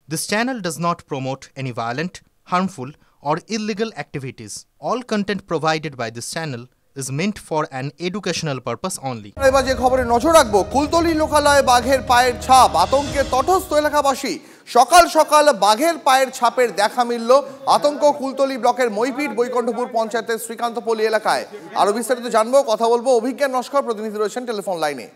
This channel does not promote any violent, harmful, or illegal activities. All content provided by this channel is meant for an educational purpose only. এবার যে খবরে নজর রাখবো, কুলতলি লোকালয়ে বাঘের পায়ের ছাপ, আতঙ্কে তটস্থ এলাকাবাসী। সকাল সকাল বাঘের পায়ের ছাপের দেখা মিলল, আতঙ্ক কুলতলি ব্লকের মইপিট বৈকুণ্ঠপুর পঞ্চায়েতের শ্রীকান্তপল্লী এলাকায়। আরো বিস্তারিত জানবো, কথা বলবো। অভিজ্ঞান নস্কর প্রতিনিধি রয়েছেন টেলিফোন লাইনে।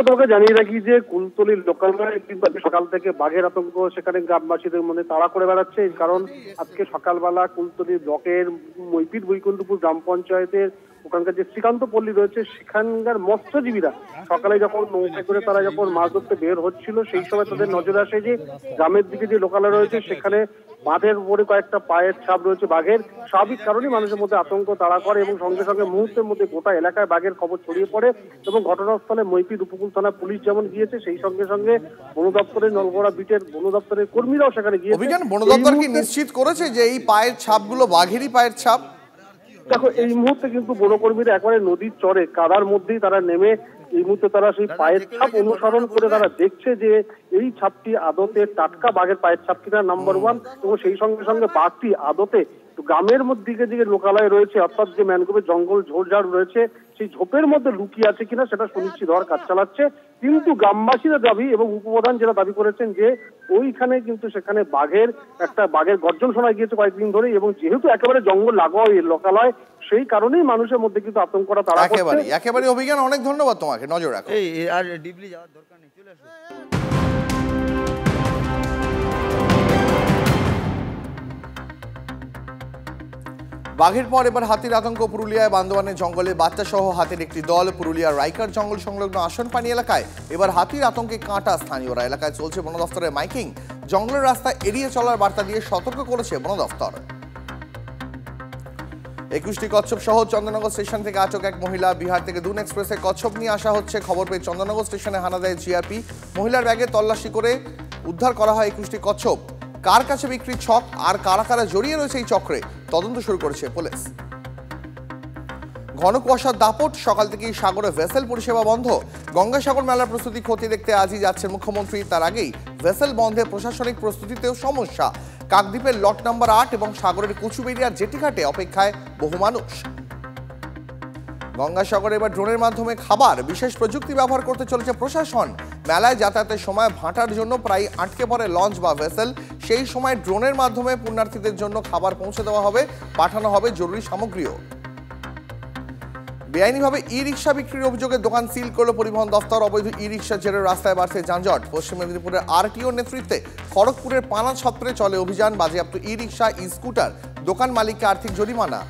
তোমাকে জানিয়ে রাখি যে কুলতলির লোকালয়ে কিন্তু সকাল থেকে বাঘের আতঙ্ক সেখানে গ্রামবাসীদের মধ্যে তাড়া করে বেড়াচ্ছে। কারণ আজকে সকালবেলা কুলতলি ব্লকের মইপিট বৈকুণ্ঠপুর গ্রাম পঞ্চায়েতের ওখানকার যে শ্রীকান্তপল্লী রয়েছে সেখানকার মৎস্যজীবীরা সকালে যখন নৌকা করে তারা যখন মাছ ধরতে বের হচ্ছিল, সেই সময় তাদের নজরে আসে যে গ্রামের দিকে যে লোকালয় রয়েছে সেখানে বাঁধের উপরে কয়েকটা পায়ের ছাপ রয়েছে বাঘের। স্বাভাবিক কারণেই মানুষের মধ্যে আতঙ্ক তাড়া করে এবং সঙ্গে সঙ্গে মুহূর্তের মধ্যে গোটা এলাকায় বাঘের খবর ছড়িয়ে পড়ে এবং ঘটনাস্থলে মইপিট উপকূল থানা পুলিশ যেমন গিয়েছে, সেই সঙ্গে সঙ্গে বন দপ্তরের নলগড়া বিটের বন দপ্তরের কর্মীরাও সেখানে গিয়েছে। অভিজ্ঞান, বন দপ্তর কি নিশ্চিত করেছে যে এই পায়ের ছাপগুলো বাঘেরই পায়ের ছাপ? দেখো, এই মুহূর্তে কিন্তু বনকর্মীরা একেবারে নদীর চরে কাদার মধ্যেই তারা নেমে এই মুহূর্তে তারা সেই পায়ের ছাপ অনুসরণ করে তারা দেখছে যে এই ছাপটি আদতে টাটকা বাঘের পায়ের ছাপ কিনা, নাম্বার ওয়ান। এবং সেই সঙ্গে সঙ্গে বাঘটি আদতে গ্রামের মধ্যে যে লোকালয় রয়েছে, অর্থাৎ যে ম্যানগ্রোভের জঙ্গল ঝোড়ঝাড় রয়েছে সেই ঝোপের মধ্যে লুকিয়ে আছে কিনা সেটা সুনিশ্চিত হওয়ার কাজ চালাচ্ছে। কিন্তু গ্রামবাসীরা দাবি এবং উপপ্রধান যারা দাবি করেছেন যে ওইখানে কিন্তু সেখানে বাঘের গর্জন শোনা গিয়েছে কয়েকদিন ধরে, এবং যেহেতু একেবারে জঙ্গল লাগোয়া লোকালয় সেই কারণেই মানুষের মধ্যে কিন্তু আতঙ্কটা তাড়া করছে। একেবারে অভিজ্ঞান, অনেক ধন্যবাদ তোমাকে। নজর রাখো। আর ডিপলি যাওয়ার দরকার নেই, চলে আসো। বাঘের পর এবার হাতির আতঙ্ক পুরুলিয়ায়। বান্দোয়ানের জঙ্গলে বাচ্চা সহ হাতির একটি দল পুরুলিয়ার রাইকার জঙ্গল সংলগ্ন আসনপানি এলাকায়। এবার হাতির আতঙ্কে কাঁটা স্থানীয়রা। এলাকায় চলছে বন দফতরের মাইকিং। জঙ্গলের রাস্তা এড়িয়ে চলার বার্তা দিয়ে সতর্ক করেছে বন দফতর। 21টি কচ্ছপ সহ চন্দননগর স্টেশন থেকে আটক এক মহিলা। বিহার থেকে দুন এক্সপ্রেসে কচ্ছপ নিয়ে আসা হচ্ছে। খবর পেয়ে চন্দননগর স্টেশনে হানা দেয় জিআরপি। মহিলার ব্যাগে তল্লাশি করে উদ্ধার করা হয় 21টি কচ্ছপ। কার কাছে বিক্রির ছক আর কারা কারা জড়িয়ে রয়েছে এই চক্রে তদন্ত শুরু করেছে পুলিশ। ঘন কুয়াশার দাপট, সকাল থেকেই সাগরে ভেসেল পরিষেবা বন্ধ। গঙ্গাসাগর মেলার প্রস্তুতি খতিয়ে দেখতে আজই যাচ্ছেন মুখ্যমন্ত্রী। তার আগেই ভেসেল বন্ধে প্রশাসনিক প্রস্তুতিতেও সমস্যা। কাকদ্বীপের লট নাম্বার 8 এবং সাগরের কুচুবেড়িয়ার জেটিঘাটে অপেক্ষায় বহু মানুষ। গঙ্গাসাগরে এবার ড্রোনের মাধ্যমে খাবার, বিশেষ প্রযুক্তি ব্যবহার করতে চলেছে প্রশাসন। মেলায় যাতায়াতের সময় ভাটার জন্য প্রায় আটকে পড়ে লঞ্চ বা ভেসেল। সেই সময় ড্রোনের মাধ্যমে পুণ্যার্থীদের জন্য খাবার পৌঁছে দেওয়া হবে, পাঠানো হবে জরুরি সামগ্রীও। বেআইনিভাবে ই রিক্সা বিক্রির অভিযোগে দোকান সিল করল পরিবহন দফতর। অবৈধ ই রিক্সা জেরে রাস্তায় বাড়ছে যানজট। পশ্চিম মেদিনীপুরের আরটিওর নেতৃত্বে খড়গপুরের পানা ছত্রে চলে অভিযান। বাজেয়াপ্ত ই রিক্সা, ই স্কুটার, দোকান মালিককে আর্থিক জরিমানা।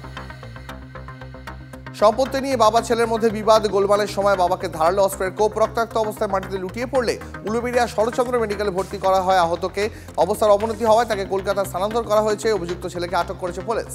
সম্পত্তি নিয়ে বাবা ছেলের মধ্যে বিবাদ। গোলমালের সময় বাবাকে ধারালো অস্ত্রের কোপ, রক্তাক্ত অবস্থায় মাটিতে লুটিয়ে পড়লে উলুবেড়িয়া শরৎচন্দ্র মেডিকেলে ভর্তি করা হয় আহতকে। অবস্থার অবনতি হওয়ায় তাকে কলকাতা স্থানান্তর করা হয়েছে। অভিযুক্ত ছেলেকে আটক করেছে পুলিশ।